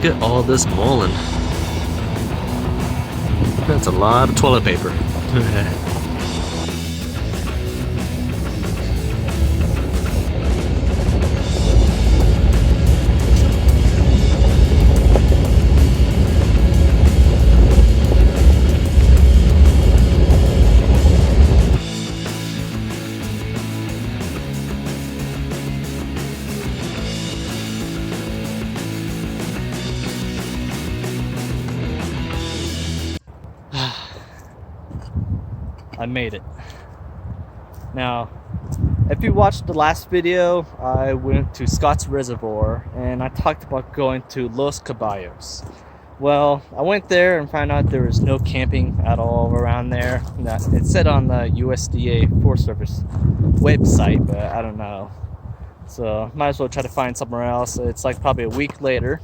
Look at all this mullein. That's a lot of toilet paper. I made it. Now, if you watched the last video, I went to Scott's Reservoir and I talked about going to Los Caballos. Well, I went there and found out there was no camping at all around there. It said on the USDA Forest Service website, but I don't know. So might as well try to find somewhere else. It's like probably a week later,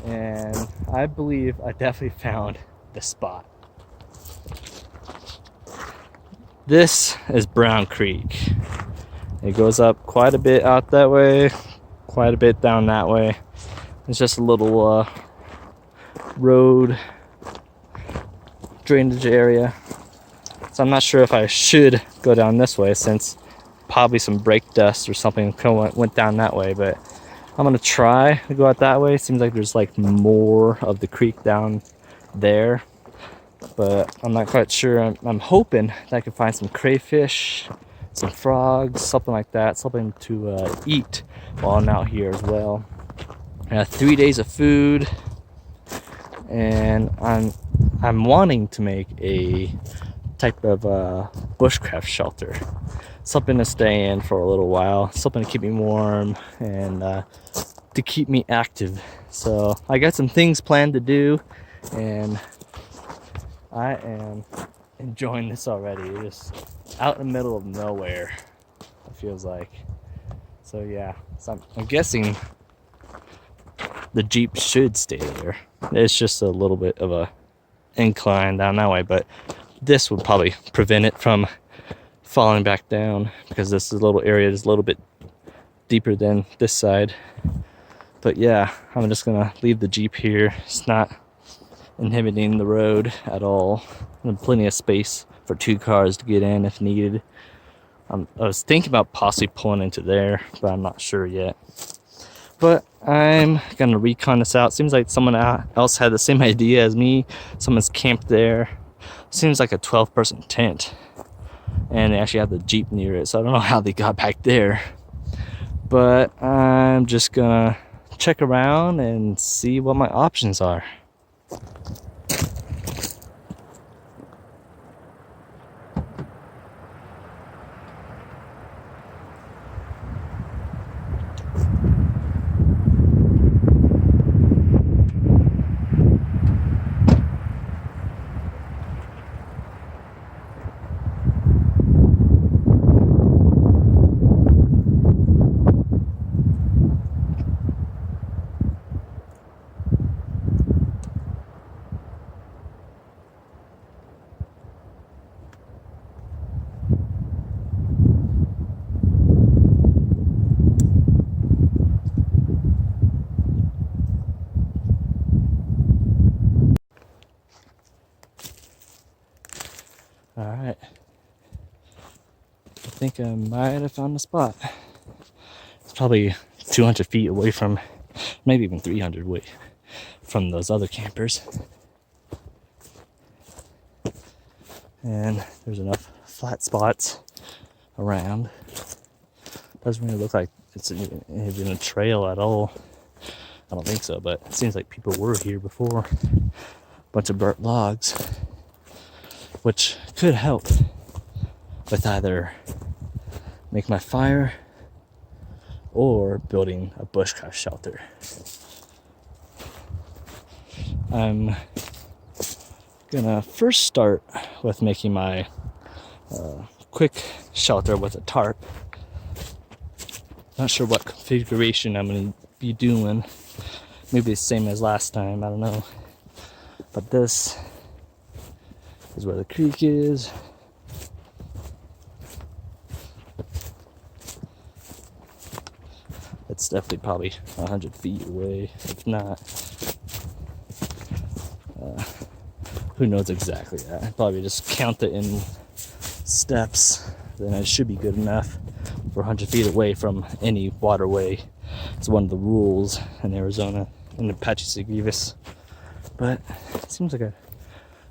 and I believe I definitely found the spot. This is Brown Creek. It goes up quite a bit out that way, quite a bit down that way. It's just a little road drainage area. So I'm not sure if I should go down this way, since probably some brake dust or something went down that way, but I'm gonna try to go out that way. It seems like there's like more of the creek down there, but I'm not quite sure. I'm hoping that I can find some crayfish, some frogs, something like that, something to eat while I'm out here as well. I have 3 days of food, and I'm wanting to make a type of bushcraft shelter, something to stay in for a little while, something to keep me warm and to keep me active. So I got some things planned to do, and I am enjoying this already. It's just out in the middle of nowhere, it feels like. So yeah, so I'm guessing the Jeep should stay there. It's just a little bit of a incline down that way, but this would probably prevent it from falling back down, because this little area is a little bit deeper than this side. But yeah, I'm just gonna leave the Jeep here. It's not inhibiting the road at all. There's plenty of space for 2 cars to get in if needed. I was thinking about possibly pulling into there, but I'm not sure yet. But I'm gonna recon this out. Seems like someone else had the same idea as me. Someone's camped there. Seems like a 12-person tent, and they actually have the Jeep near it, so I don't know how they got back there. But I'm just gonna check around and see what my options are. Alright, I think I might have found the spot. It's probably 200 feet away from, maybe even 300 away from those other campers. And there's enough flat spots around. Doesn't really look like it's even a trail at all. I don't think so, but it seems like people were here before. Bunch of burnt logs, which could help with either make my fire or building a bushcraft shelter. I'm gonna first start with making my quick shelter with a tarp. Not sure what configuration I'm gonna be doing. Maybe the same as last time, I don't know. But this is where the creek is. Let's It's definitely probably 100 feet away, if not. Who knows exactly that? Probably just count it in steps, then it should be good enough for 100 feet away from any waterway. It's one of the rules in Arizona, in Apache Sigivas. But it seems like a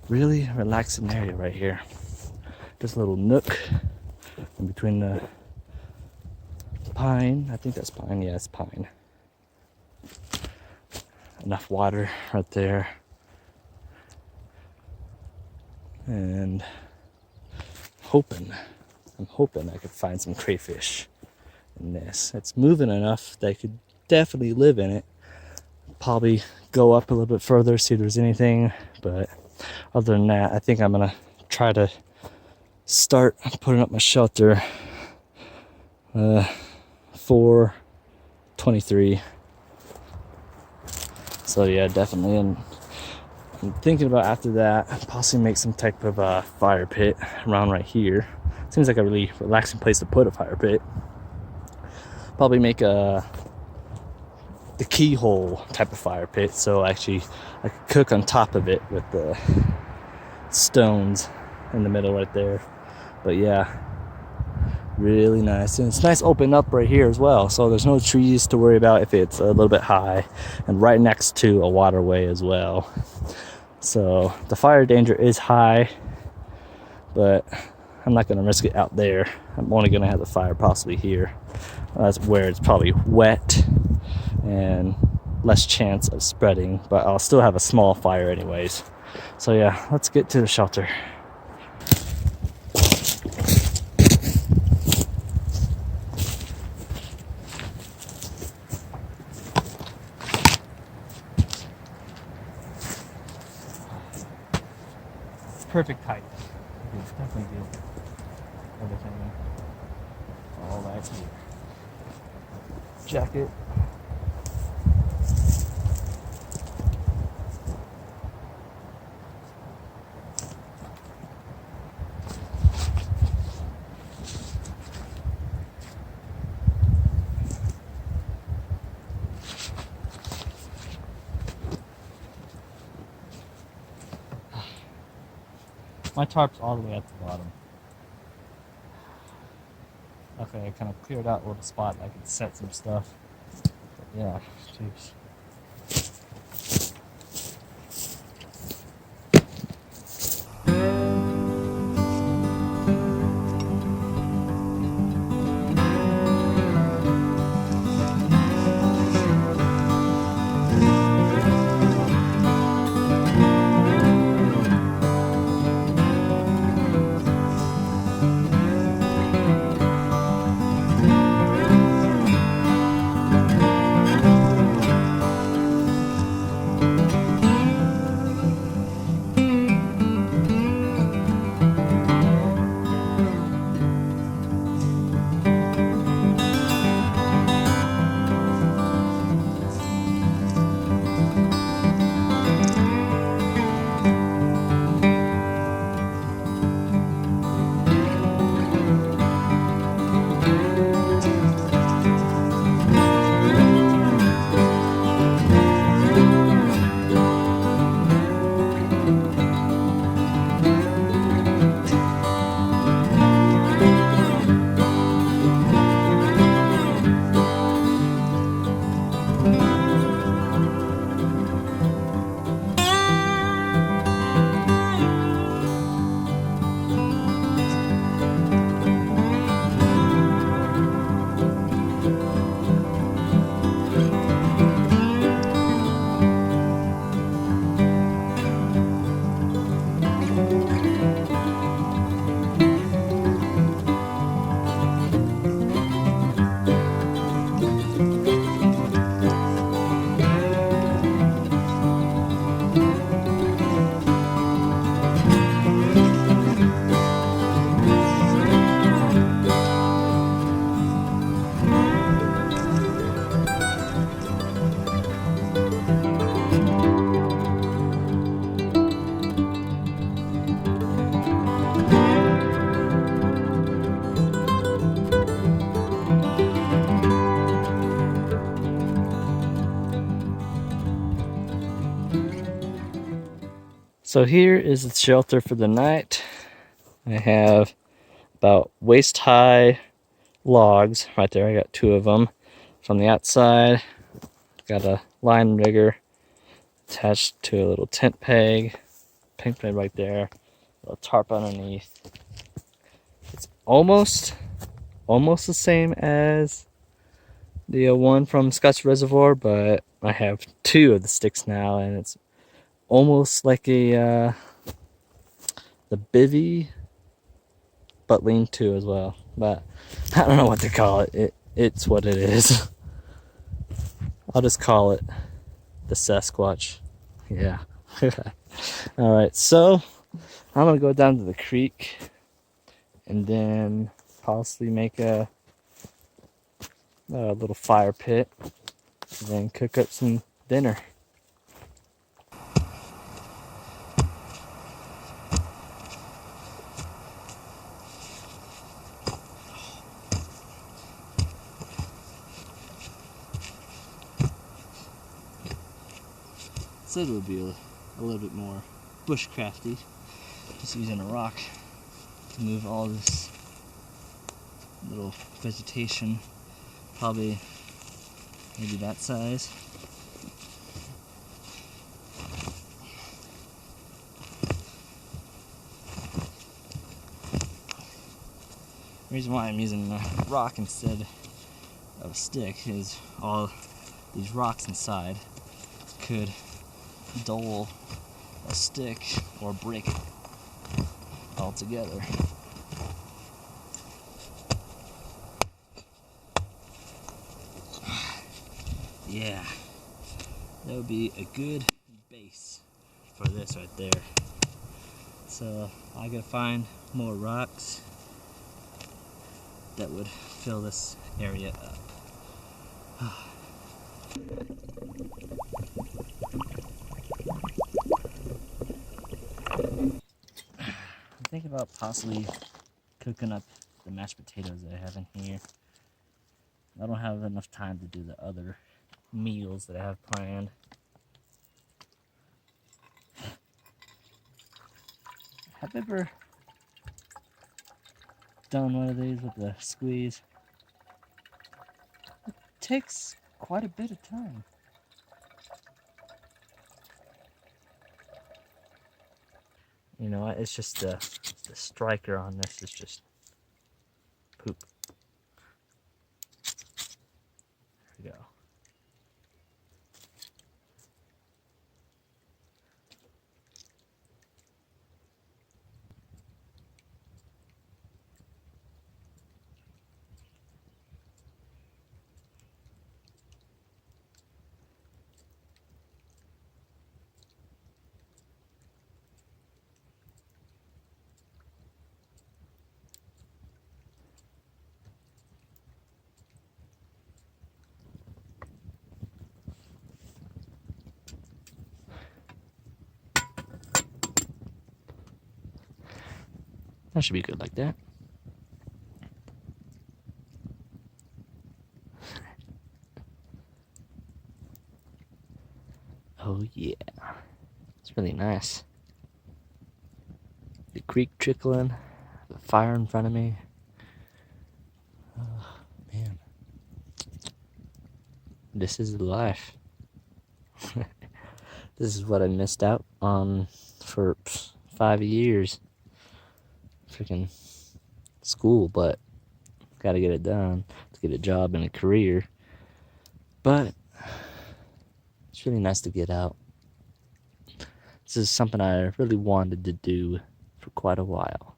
really relaxing area right here. Just a little nook in between the pine. I think that's pine. Yeah, it's pine. Enough water right there. And I'm hoping I could find some crayfish in this. It's moving enough that I could definitely live in it. Probably go up a little bit further, see if there's anything. But other than that, I think I'm gonna try to start putting up my shelter 4/23. So yeah, definitely. And I'm thinking about after that, possibly make some type of fire pit around right here. Seems like a really relaxing place to put a fire pit. Probably make the keyhole type of fire pit, so actually I could cook on top of it with the stones in the middle right there. But yeah, really nice. And it's nice open up right here as well, so there's no trees to worry about if it's a little bit high, and right next to a waterway as well. So the fire danger is high, but I'm not going to risk it out there. I'm only going to have the fire possibly here. That's where it's probably wet and less chance of spreading, but I'll still have a small fire anyways. So yeah, let's get to the shelter. Perfect height. It's definitely good. Everything. All right here. Jacket. My tarp's all the way at the bottom. Okay, I kind of cleared out a little spot I could set some stuff. But yeah, jeez. So here is the shelter for the night. I have about waist-high logs right there. I got 2 of them. From the outside, got a line rigger attached to a little tent peg. Pink peg right there. A little tarp underneath. It's almost the same as the one from Scotch Reservoir, but I have 2 of the sticks now, and it's almost like a the bivy, but lean-to as well. But I don't know what to call it. It's what it is. I'll just call it the Sasquatch. Yeah. All right, so I'm gonna go down to the creek and then possibly make a little fire pit and then cook up some dinner. Said it would be a little bit more bushcrafty, just using a rock to move all this little vegetation, probably maybe that size. The reason why I'm using a rock instead of a stick is all these rocks inside could dull a stick or break it altogether. Yeah, that would be a good base for this right there. So I gotta find more rocks that would fill this area up. I'm thinking about possibly cooking up the mashed potatoes that I have in here. I don't have enough time to do the other meals that I have planned. Have you ever done one of these with the squeeze? It takes quite a bit of time. You know, it's just the striker on this is just poop. There we go. That should be good like that. Oh yeah, it's really nice. The creek trickling, the fire in front of me. Oh man, this is life. This is what I missed out on for 5 years. Freaking school, but gotta get it done to get a job and a career. But it's really nice to get out. This is something I really wanted to do for quite a while.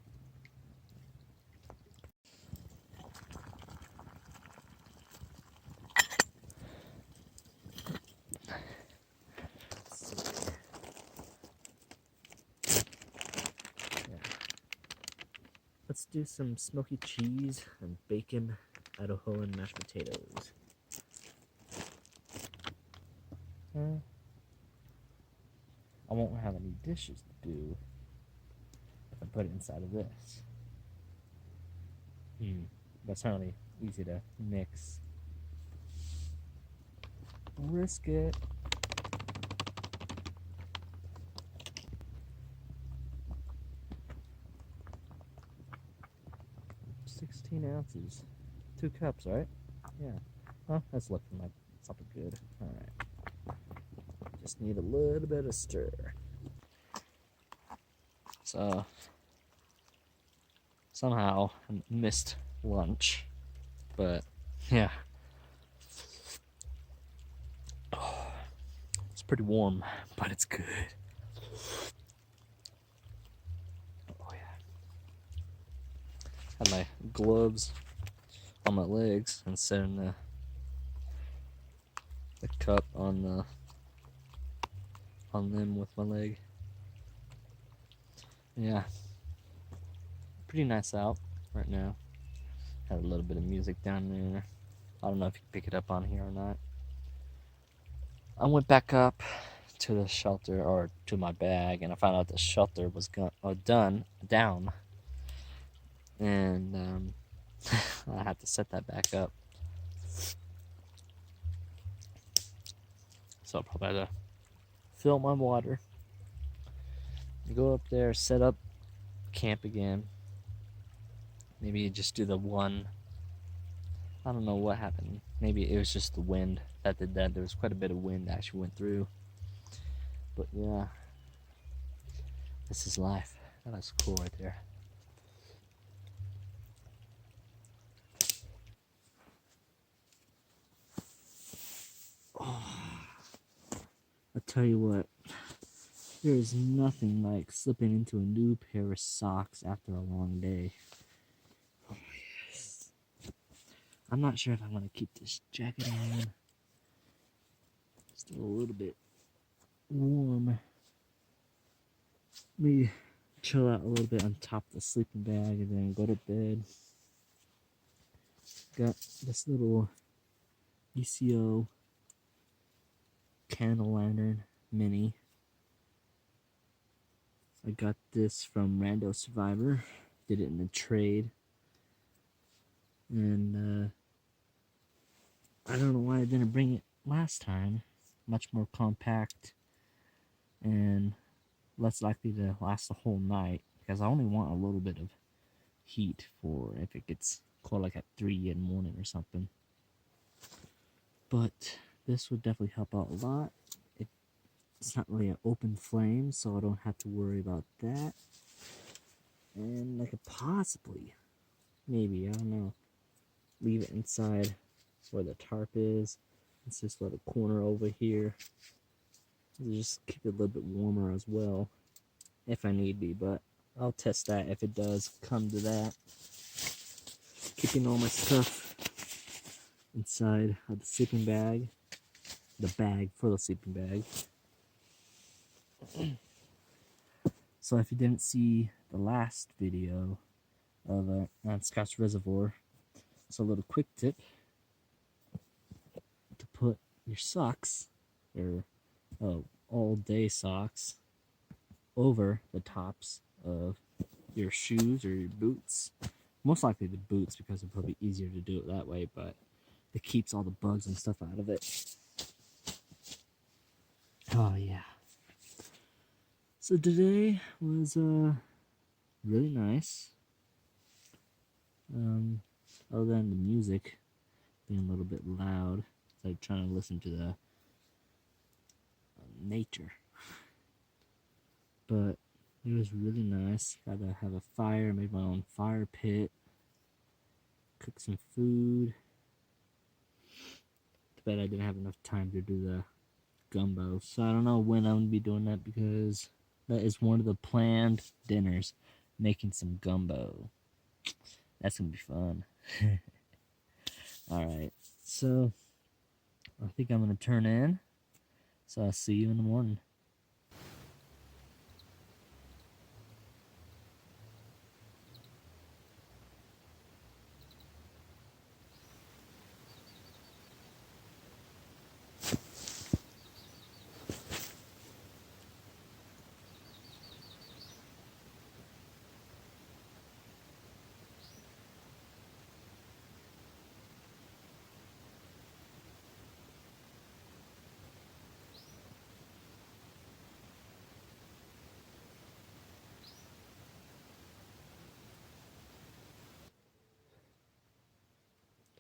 Let's do some smoky cheese and bacon, Idaho, and mashed potatoes. I won't have any dishes to do if I put it inside of this. That's certainly easy to mix. Risk it. 16 ounces. 2 cups, right? Yeah. Well, that's looking like something good. Alright. Just need a little bit of stir. So, somehow I missed lunch. But, yeah. It's pretty warm, but it's good. Oh, yeah. Have my gloves on my legs and setting the cup on them with my leg. Yeah, pretty nice out right now. Had a little bit of music down there. I don't know if you can pick it up on here or not. I went back up to the shelter, or to my bag, and I found out the shelter was down, and I had to set that back up. So I'll probably have to fill my water, go up there, set up camp again. Maybe just do the one. I don't know what happened. Maybe it was just the wind that did that. There was quite a bit of wind that actually went through. But yeah, this is life. That's cool right there. Oh, I'll tell you what, there is nothing like slipping into a new pair of socks after a long day. Oh, yes. I'm not sure if I'm going to keep this jacket on. Still a little bit warm. Maybe chill out a little bit on top of the sleeping bag and then go to bed. Got this little ECO candle lantern mini. I got this from Rando Survivor. Did it in a trade. And I don't know why I didn't bring it last time. Much more compact and less likely to last the whole night, because I only want a little bit of heat for if it gets cold, like at 3 in the morning or something. But this would definitely help out a lot. It's not really an open flame, so I don't have to worry about that. And I could possibly, maybe, I don't know, leave it inside where the tarp is. It's this little corner over here. Just keep it a little bit warmer as well, if I need be, but I'll test that if it does come to that. Keeping all my stuff inside of the sleeping bag, the bag for the sleeping bag. So if you didn't see the last video of on Scotch Reservoir, it's a little quick tip to put your socks, or all day socks, over the tops of your shoes or your boots. Most likely the boots, because it's probably easier to do it that way, but it keeps all the bugs and stuff out of it. Oh yeah. So today was really nice. Other than the music being a little bit loud, it's like trying to listen to the nature. But it was really nice. Got to have a fire, made my own fire pit, cook some food. Too bad I didn't have enough time to do the gumbo. So I don't know when I'm going to be doing that, because that is one of the planned dinners, making some gumbo. That's going to be fun. Alright, so I think I'm going to turn in. So I'll see you in the morning.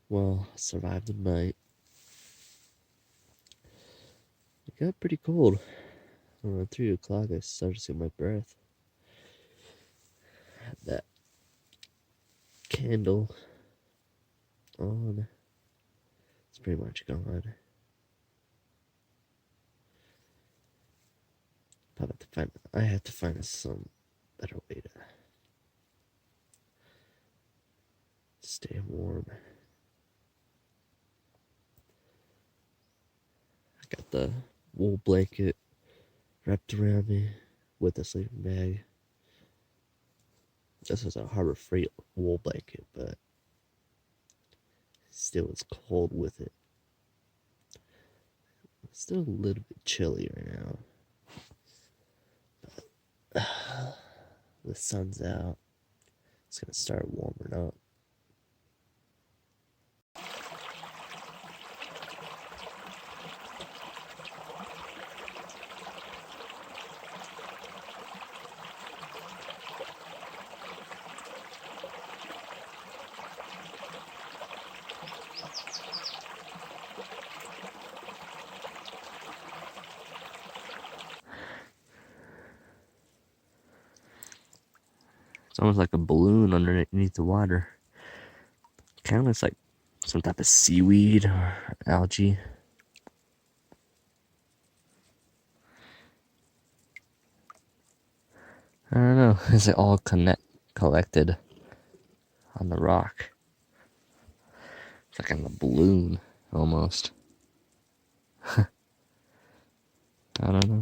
Well, I survived the night. It got pretty cold. Around 3 o'clock, I started to get my breath. I had that candle on. It's pretty much gone. I have to find some better way to stay warm. I got the wool blanket wrapped around me with a sleeping bag. This is a Harbor Freight wool blanket, but still it's cold with it. It's still a little bit chilly right now. The sun's out. It's gonna start warming up. It's almost like a balloon underneath the water. Kind of looks like some type of seaweed or algae. I don't know. Is it all collected on the rock? It's like in a balloon almost. I don't know.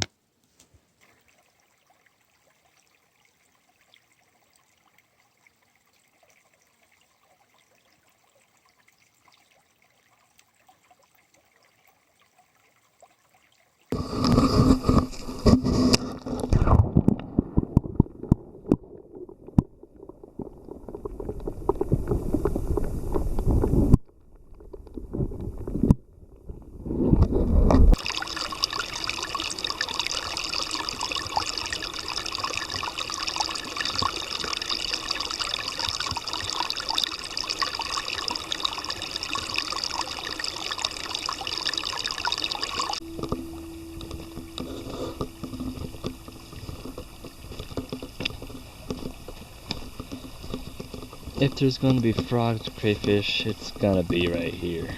If there's gonna be frogs, crayfish, it's gonna be right here.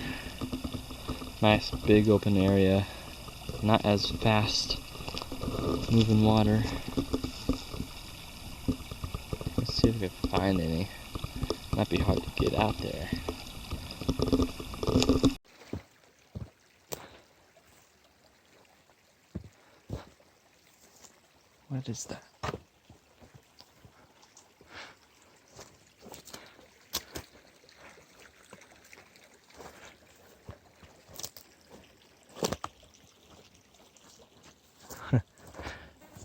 Nice big open area, not as fast moving water. Let's see if I can find any. Might be hard to get out there. What is that?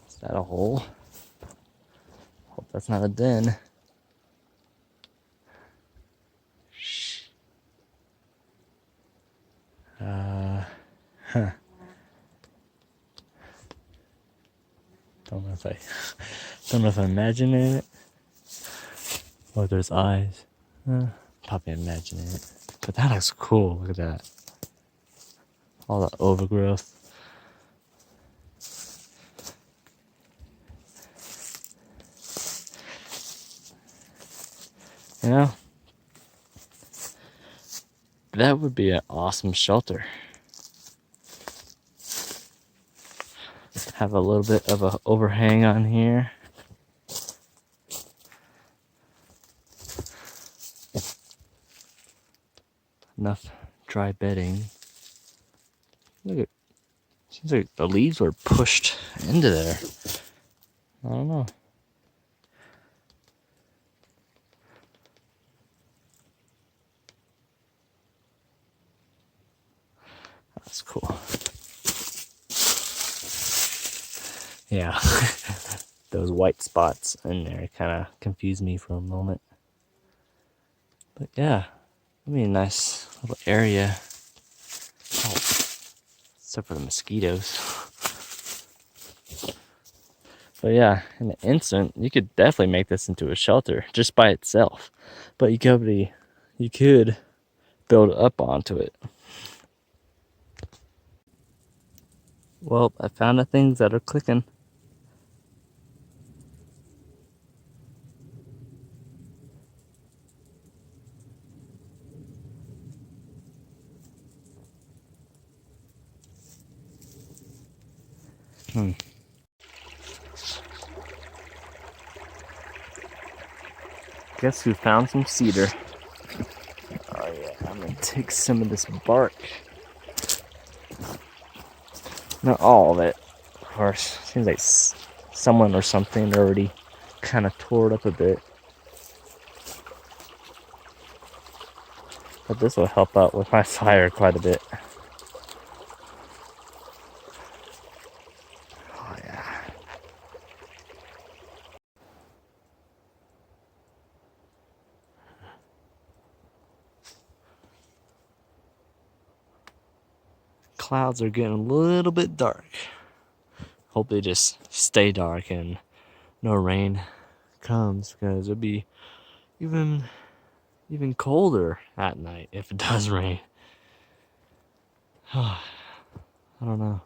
Is that a hole? Hope that's not a den. Shh. Huh. Don't know if I'm imagining it. Oh, there's eyes. Probably imagining it. But that looks cool. Look at that. All the overgrowth. You know, that would be an awesome shelter. Have a little bit of an overhang on here. Enough dry bedding. Look at, seems like the leaves were pushed into there. I don't know. That's cool. Yeah, those white spots in there kind of confused me for a moment. But yeah, it'd be a nice little area. Oh, except for the mosquitoes. But yeah, in an instant, you could definitely make this into a shelter just by itself. But you could build up onto it. Well, I found the things that are clicking. Guess who found some cedar? Oh yeah, I'm gonna take some of this bark. Not all of it, of course. Seems like someone or something already kind of tore it up a bit. But this will help out with my fire quite a bit. Oh yeah. Clouds are getting a little bit dark. Hope they just stay dark and no rain comes, because it'll be even colder at night if it does rain. I don't know.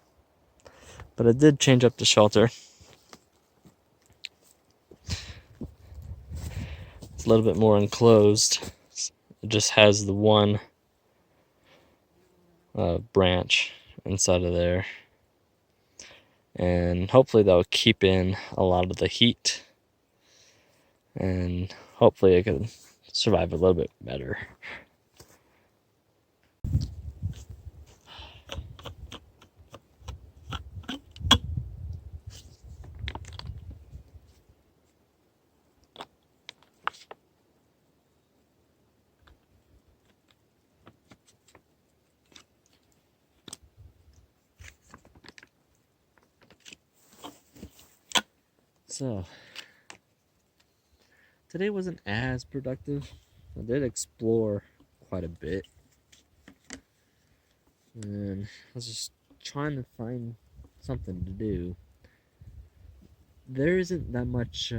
But I did change up the shelter. It's a little bit more enclosed. It just has the one branch inside of there. And hopefully that will keep in a lot of the heat. And hopefully I can survive a little bit better. So, today wasn't as productive. I did explore quite a bit. And I was just trying to find something to do. There isn't that much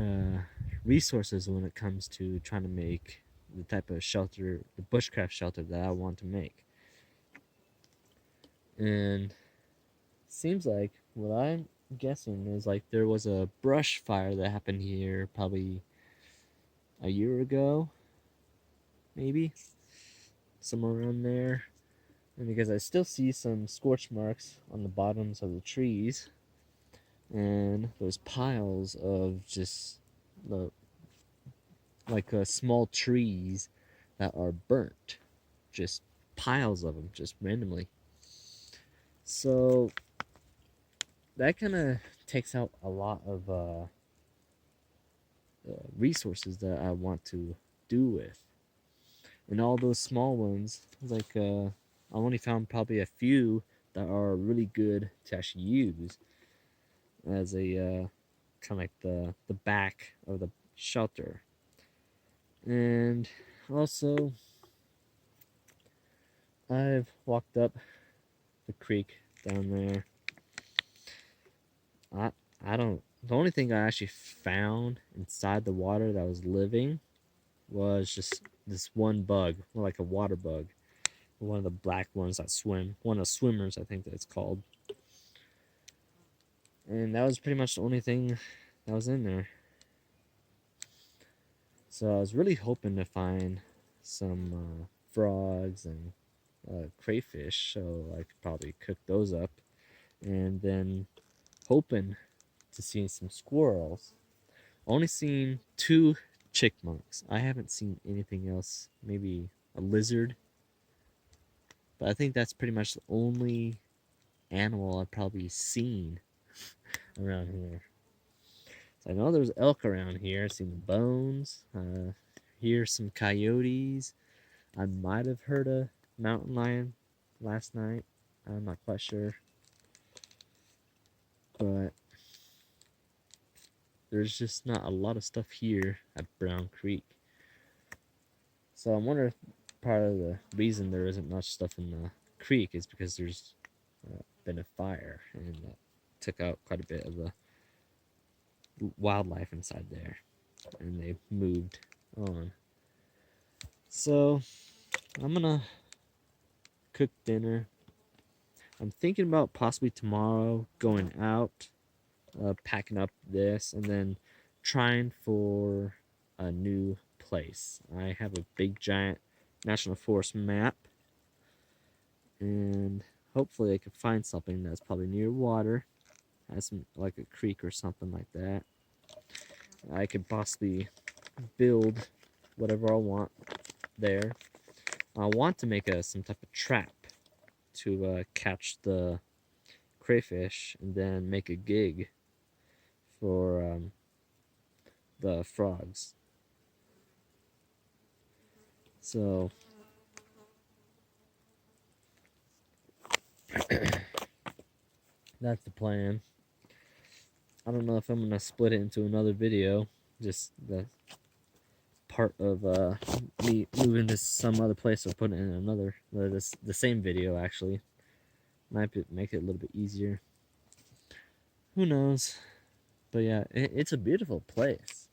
resources when it comes to trying to make the type of shelter, the bushcraft shelter that I want to make. And seems like what I'm guessing is like there was a brush fire that happened here probably a year ago, maybe somewhere around there. And because I still see some scorch marks on the bottoms of the trees, and there's piles of just the like small trees that are burnt, just piles of them, just randomly. So that kind of takes out a lot of resources that I want to do with. And all those small ones, like I only found probably a few that are really good to actually use as a kind of like the back of the shelter. And also, I've walked up the creek down there. I I don't. The only thing I actually found inside the water that was living was just this one bug, like a water bug, one of the black ones that swim, one of the swimmers, I think that it's called. And that was pretty much the only thing that was in there. So I was really hoping to find some frogs and crayfish, so I could probably cook those up, and then hoping to see some squirrels. Only seen 2 chickmunks. I haven't seen anything else. Maybe a lizard, but I think that's pretty much the only animal I've probably seen around here. So I know there's elk around here. I've seen the bones. Hear some coyotes. I might have heard a mountain lion last night. I'm not quite sure. But there's just not a lot of stuff here at Brown Creek. So I wonder if part of the reason there isn't much stuff in the creek is because there's been a fire and took out quite a bit of the wildlife inside there, and they moved on. So I'm gonna cook dinner. I'm thinking about possibly tomorrow going out, packing up this, and then trying for a new place. I have a big giant national forest map, and hopefully I can find something that's probably near water, has some like a creek or something like that. I could possibly build whatever I want there. I want to make some type of trap to catch the crayfish and then make a gig for the frogs. So that's the plan. I don't know if I'm gonna split it into another video, just the part of me moving to some other place or putting it in another, the same video actually. Might make it a little bit easier. Who knows? But yeah, it's a beautiful place.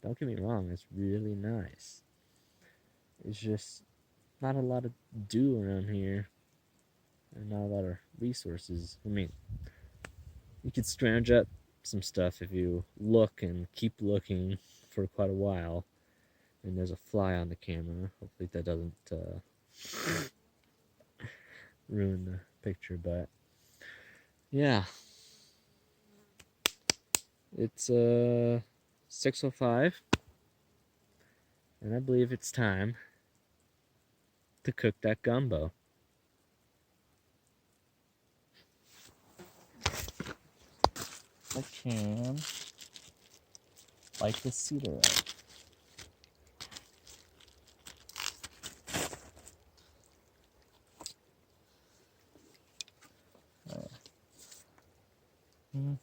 Don't get me wrong, it's really nice. It's just not a lot to do around here, and not a lot of resources. I mean, you could scrounge up some stuff if you look and keep looking for quite a while. And there's a fly on the camera. Hopefully that doesn't ruin the picture, but yeah. It's 6:05, and I believe it's time to cook that gumbo. I can light the cedar up. Mm.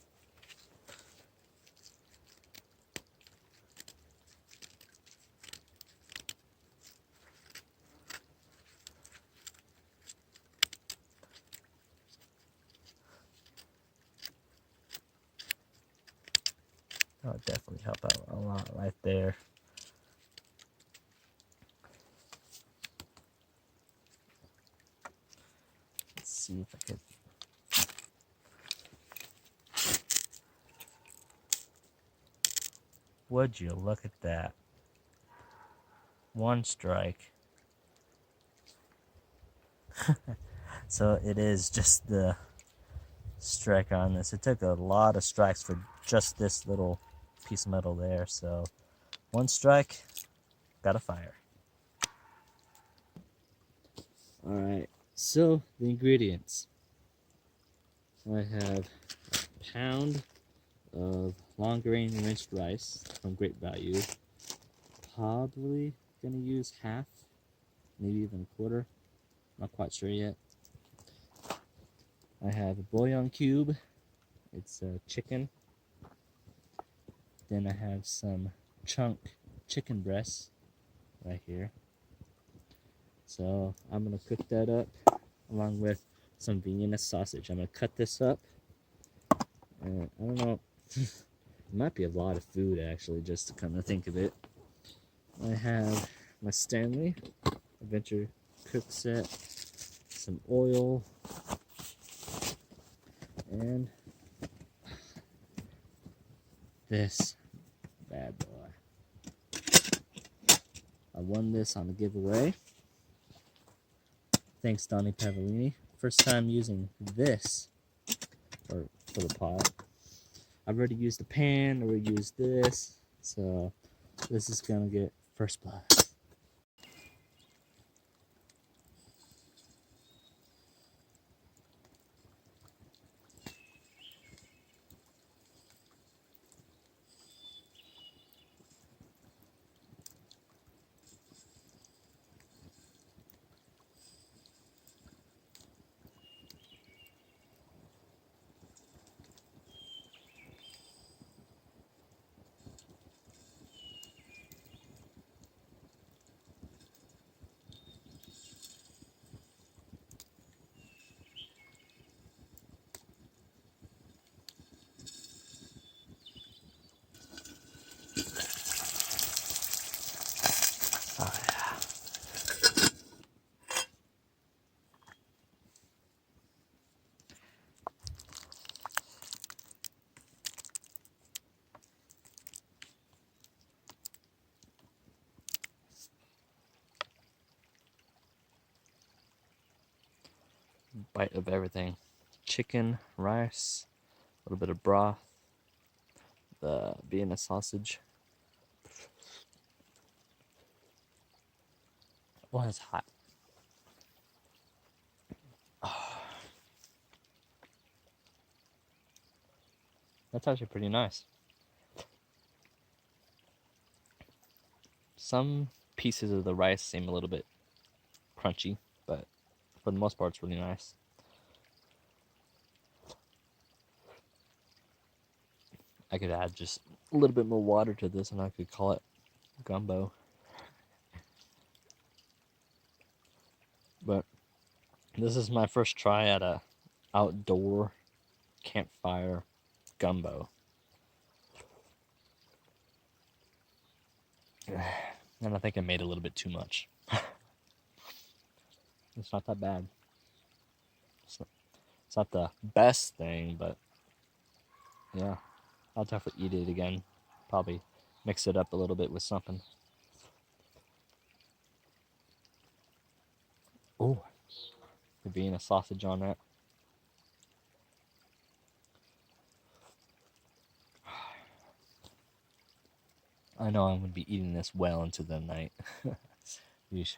That would definitely help out a lot right there. Let's see if I could. Would you look at that? One strike. So it is just the strike on this. It took a lot of strikes for just this little piece of metal there. So one strike, got a fire. Alright, so the ingredients. I have a pound of long grain rinsed rice from Great Value. Probably gonna use half, maybe even a quarter. Not quite sure yet. I have a bouillon cube. It's chicken. Then I have some chunk chicken breasts right here. So I'm gonna cook that up along with some Vienna sausage. I'm gonna cut this up. And I don't know, it might be a lot of food actually, just to come to think of it. I have my Stanley Adventure cook set, some oil, and this bad boy. I won this on a giveaway. Thanks, Donnie Pavellini. First time using this for the pot. I've already used the pan, I already used this, so this is gonna get first blood. bite of everything. Chicken, rice, a little bit of broth, the Vienna sausage. Oh, it's hot. That's actually pretty nice. Some pieces of the rice seem a little bit crunchy, but for the most part, it's really nice. I could add just a little bit more water to this and I could call it gumbo. But this is my first try at a outdoor campfire gumbo. And I think I made a little bit too much. It's not that bad. It's not the best thing, but yeah, I'll definitely eat it again. Probably mix it up a little bit with something. Oh, there being a sausage on that. I know I'm going to be eating this well into the night. Yeesh.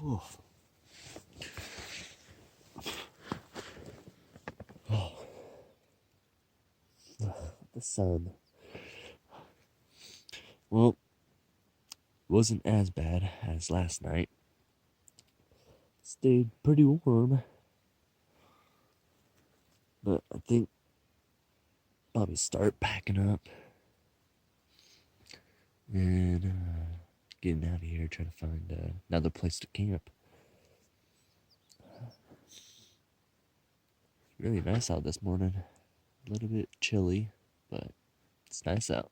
Oh. The sun. Well, wasn't as bad as last night. Stayed pretty warm. But I think probably start packing up and getting out of here, trying to find another place to camp. Really nice out this morning. A little bit chilly, but it's nice out.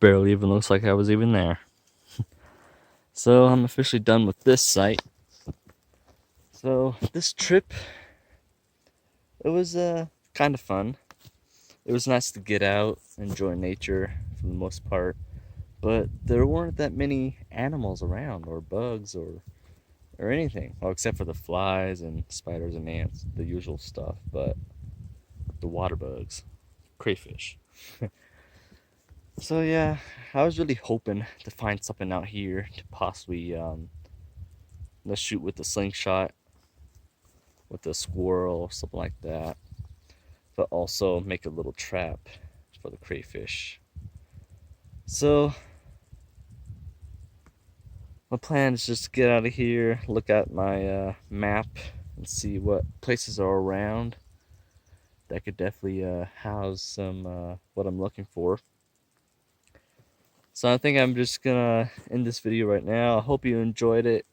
Barely even looks like I was even there. So I'm officially done with this site. So this trip, it was kind of fun. It was nice to get out, enjoy nature for the most part, but there weren't that many animals around, or bugs, or anything. Well, except for the flies and spiders and ants, the usual stuff, but the water bugs, crayfish. So yeah, I was really hoping to find something out here to possibly let's shoot with the slingshot, with a squirrel, something like that, but also make a little trap for the crayfish. So my plan is just to get out of here, look at my map, and see what places are around that could definitely house some what I'm looking for. So I think I'm just gonna end this video right now. I hope you enjoyed it.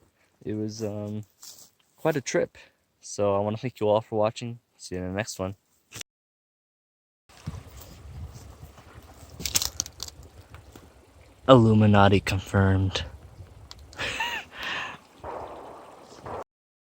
It was quite a trip. So I want to thank you all for watching. See you in the next one. Illuminati confirmed.